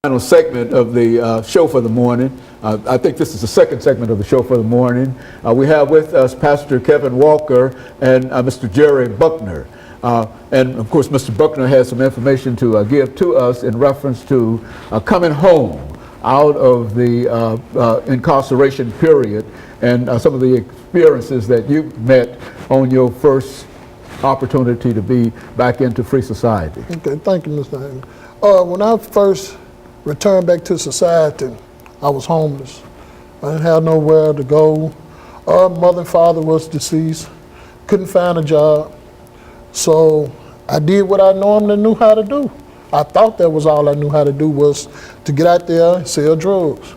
Final segment of the show for the morning. I think this is the second segment of the show for the morning. We have with us Pastor KWalker and Mr. Jerry Buckner. And of course, Mr. Buckner has some information to give to us in reference to coming home out of the incarceration period and some of the experiences that you met on your first opportunity to be back into free society. Okay, thank you, Mr. Hammond. When I first returned back to society, I was homeless. I didn't have nowhere to go. Mother and father was deceased. Couldn't find a job. So I did what I normally knew how to do. I thought that was all I knew how to do, was to get out there and sell drugs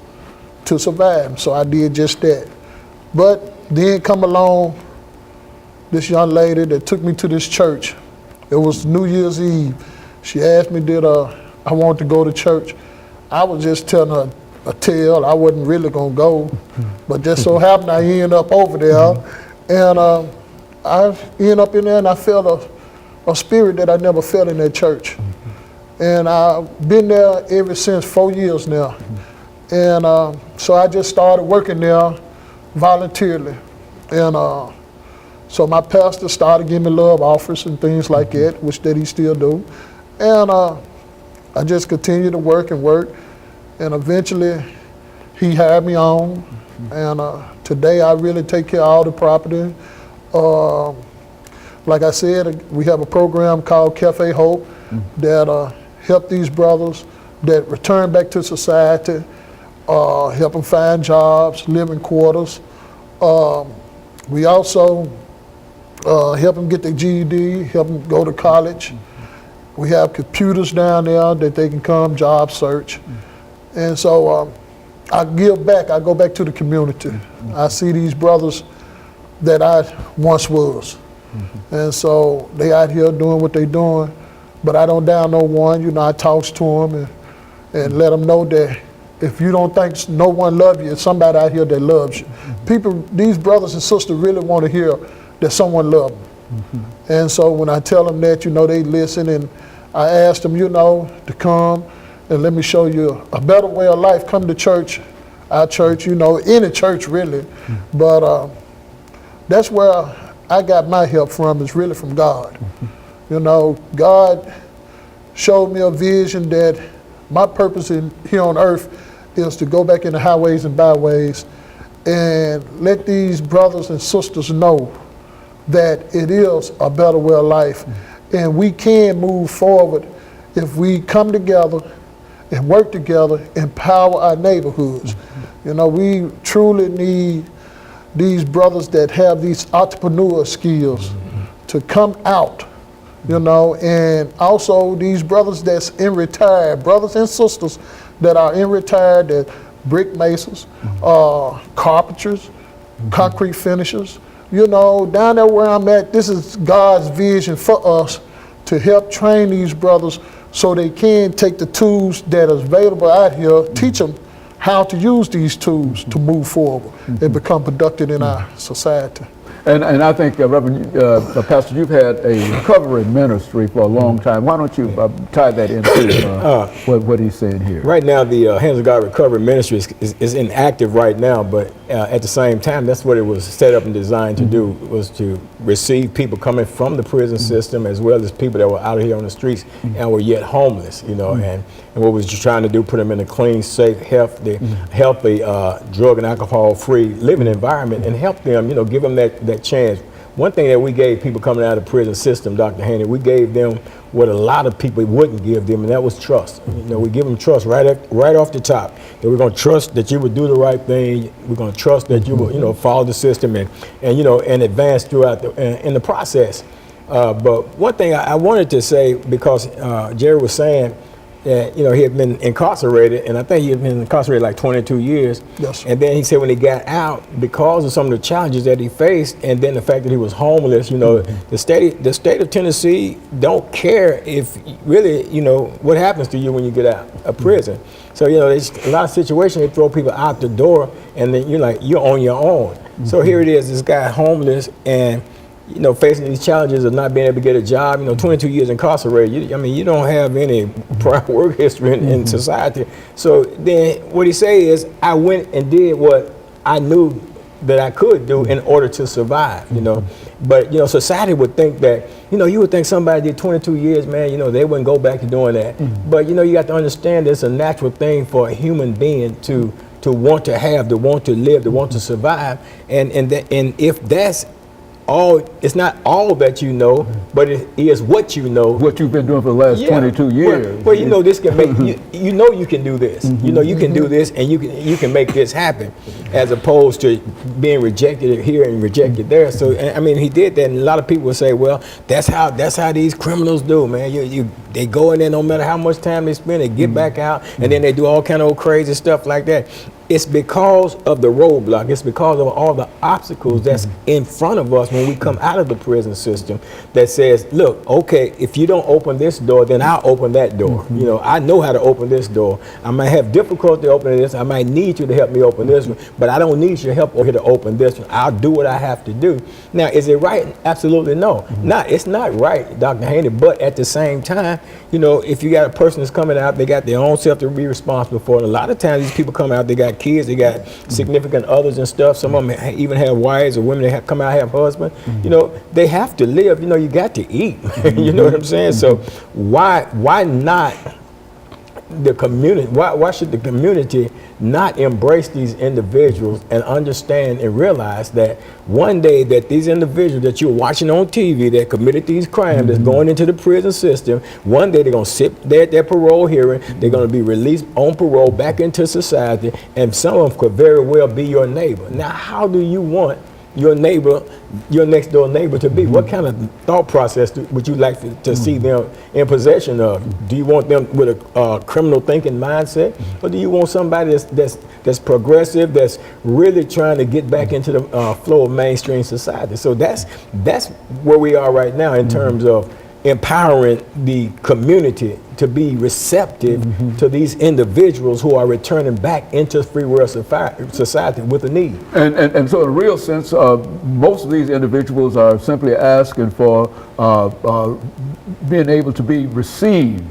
to survive. So I did just that. But then come along this young lady that took me to this church. It was New Year's Eve. She asked me did I wanted to go to church. I was just telling her a tale. I wasn't really gonna go, but just so happened I ended up over there, and I ended up in there and I felt a spirit that I never felt in that church. And I've been there ever since, 4 years now. And so I just started working there voluntarily. And so my pastor started giving me love offers and things like that, which that he still do. And I just continued to work and work. And eventually he hired me on. And today I really take care of all the property. Like I said, we have a program called Cafe Hope that help these brothers that return back to society, help them find jobs, live in quarters. We also help them get their GED, help them go to college. We have computers down there that they can come job search. And so I give back, I go back to the community. I see these brothers that I once was. And so they out here doing what they doing, but I don't down no one. You know, I talks to them and let them know that if you don't think no one loves you, it's somebody out here that loves you. People, these brothers and sisters really want to hear that someone loves them. And so when I tell them that, you know, they listen, and I ask them, you know, to come and let me show you a better way of life. Come to church, our church, you know, any church really. But that's where I got my help from, is really from God. You know, God showed me a vision that my purpose here on earth is to go back in the highways and byways and let these brothers and sisters know that it is a better way of life. And we can move forward if we come together and work together, empower our neighborhoods. You know, we truly need these brothers that have these entrepreneur skills to come out, you know, and also these brothers that's in retired, brothers and sisters that are in retired, that brick masons, carpenters, concrete finishers. You know, down there where I'm at, this is God's vision for us to help train these brothers so they can take the tools that are available out here, teach them how to use these tools to move forward and become productive in our society. And I think, Reverend Pastor, you've had a recovery ministry for a long time. Why don't you tie that into what he's saying here? Right now, the Hands of God Recovery Ministry is inactive right now, but at the same time, that's what it was set up and designed to do, was to receive people coming from the prison system, as well as people that were out here on the streets and were yet homeless, you know, and what was just trying to do, put them in a clean, safe, healthy, drug and alcohol-free living environment, and help them, you know, give them that chance. One thing that we gave people coming out of the prison system, Dr. Haney, we gave them what a lot of people wouldn't give them, and that was trust. You know, we give them trust right off the top. That we're going to trust that you would do the right thing. We're going to trust that you will, you know, follow the system and you know, and advance throughout in the process. But one thing I wanted to say, because Jerry was saying that, you know, he had been incarcerated, and I think he had been incarcerated like 22 years. Yes. And then he said when he got out, because of some of the challenges that he faced, and then the fact that he was homeless, you know, the state of Tennessee don't care if really, you know, what happens to you when you get out of prison. So, you know, there's a lot of situations they throw people out the door, and then you're like, you're on your own. So here it is, this guy homeless, and you know, facing these challenges of not being able to get a job, you know, 22 years incarcerated, I mean, you don't have any prior work history in society. So then what he say is, I went and did what I knew that I could do in order to survive, you know. But, you know, society would think that, you know, you would think somebody did 22 years, man, you know, they wouldn't go back to doing that. But, you know, you got to understand it's a natural thing for a human being to want to have, to want to live, to want to survive. And if that's all, it's not all that you know, but it is what you know. What you've been doing for the last 22 years. Well, you know, this can make you know you can do this. You know you can do this, and you can make this happen, as opposed to being rejected here and rejected there. So I mean, he did that, and a lot of people would say, well, that's how these criminals do, man. They go in there no matter how much time they spend, they get back out, and then they do all kind of crazy stuff like that. It's because of the roadblock. It's because of all the obstacles that's in front of us when we come out of the prison system that says, look, okay, if you don't open this door, then I'll open that door. You know, I know how to open this door. I might have difficulty opening this. I might need you to help me open this one, but I don't need your help here to open this one. I'll do what I have to do. Now, is it right? Absolutely no. It's not right, Dr. Haney, but at the same time, you know, if you got a person that's coming out, they got their own self to be responsible for. And a lot of times these people come out, they got kids, they got significant others and stuff. Some of them even have wives, or women that come out have husbands. You know, they have to live. You know, you got to eat. You know what I'm saying? So why not the community? Why should the community not embrace these individuals and understand and realize that one day that these individuals that you're watching on TV that committed these crimes, that's going into the prison system, one day they're going to sit there at their parole hearing, they're going to be released on parole back into society, and some of them could very well be your neighbor. Now, how do you want your neighbor, your next door neighbor to be? What kind of thought process would you like to see them in possession of? Do you want them with a criminal thinking mindset, or do you want somebody that's progressive, that's really trying to get back into the flow of mainstream society? So that's where we are right now in terms of empowering the community to be receptive to these individuals who are returning back into free world society with a need. And so in a real sense, most of these individuals are simply asking for being able to be received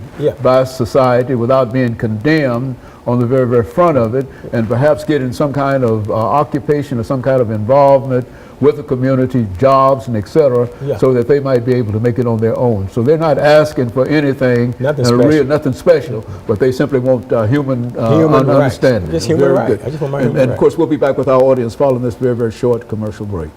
by society without being condemned on the very, very front of it, and perhaps getting some kind of occupation or some kind of involvement with the community, jobs and et cetera, so that they might be able to make it on their own. So they're not asking for anything, nothing special, but they simply want human understanding. Just human rights. And of course, we'll be back with our audience following this very, very short commercial break.